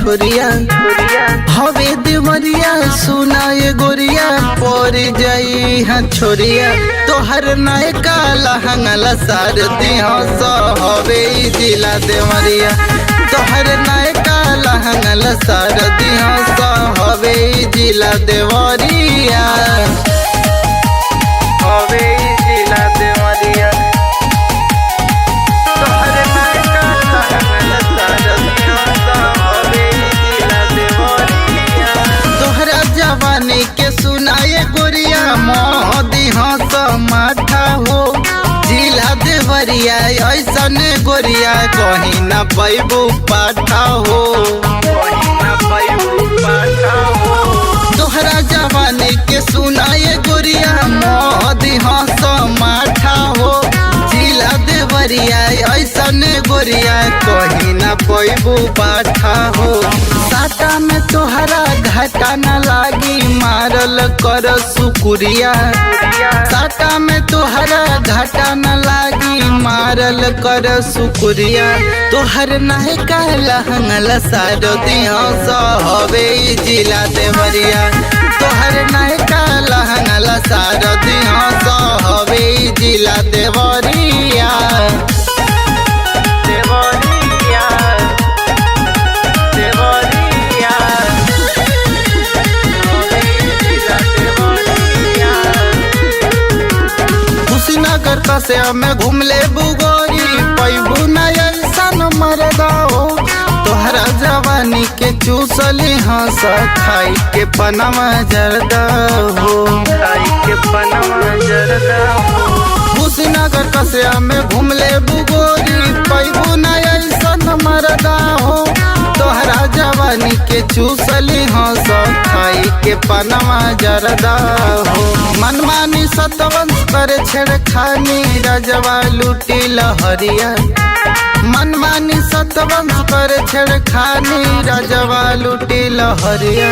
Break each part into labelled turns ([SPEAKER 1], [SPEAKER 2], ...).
[SPEAKER 1] छोरिया हवे देवरिया सुना ये गोरिया पर जाई हाँ छोरिया तोहर नायका लहंगला सार दिया हवे जिला देवरिया तोहर नायका लहंगला सार दिया हवे जिला देवरिया हवे जिला देवरिया तोहर नायका लहंगला सार दिया हवे जिला देवरिया तोहरा जवानी के सुनाए गोरिया मोदी हंस माथा हो जिला देवरिया ऐसन गोरिया कहीं ना पैबू पाठा हो तोहरा जवानी के सुनाए गोरिया मोदी हंस माथा हो जिला देवरिया ऐसन गोरिया कहीं ना पैबू पाठा हो साटा में तोहरा घाटा न लागी मारल कर सुकुरिया साटा में तोहरा घाटा न लागी मारल कर सुकुरिया तोहर नायका लहंगला सार दिया हवे जिला देवरिया तोहर नायका लहंगला सार दिया हवे जिला देवरिया देवरिया देवरिया कुशीनगर कसे में घूमले बुगोरी पैबू नयन मरदा हो तोहरा जवानी के चूसली हंस खाई के पनमा जरदा हो खाई के पनमा जरदा हो कुशीनगर कसे में घूमले बुगोरी पैबू नयन मरदा हो तोहरा जवानी के चूसली हंस खाई के पनमा जरदा हो मनमानी सतवंश करे छेड़खानी राजवा लूटी लहरिया मनमानी सतवंश करे छेड़खानी राजवा लूटी लहरिया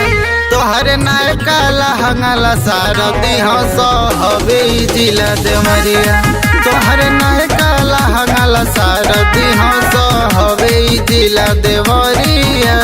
[SPEAKER 1] तोहर नायका लहंगला सार दिया हवे जिला देवरिया तोहर नायका लहंगला सार दिया हवे जिला देवरिया।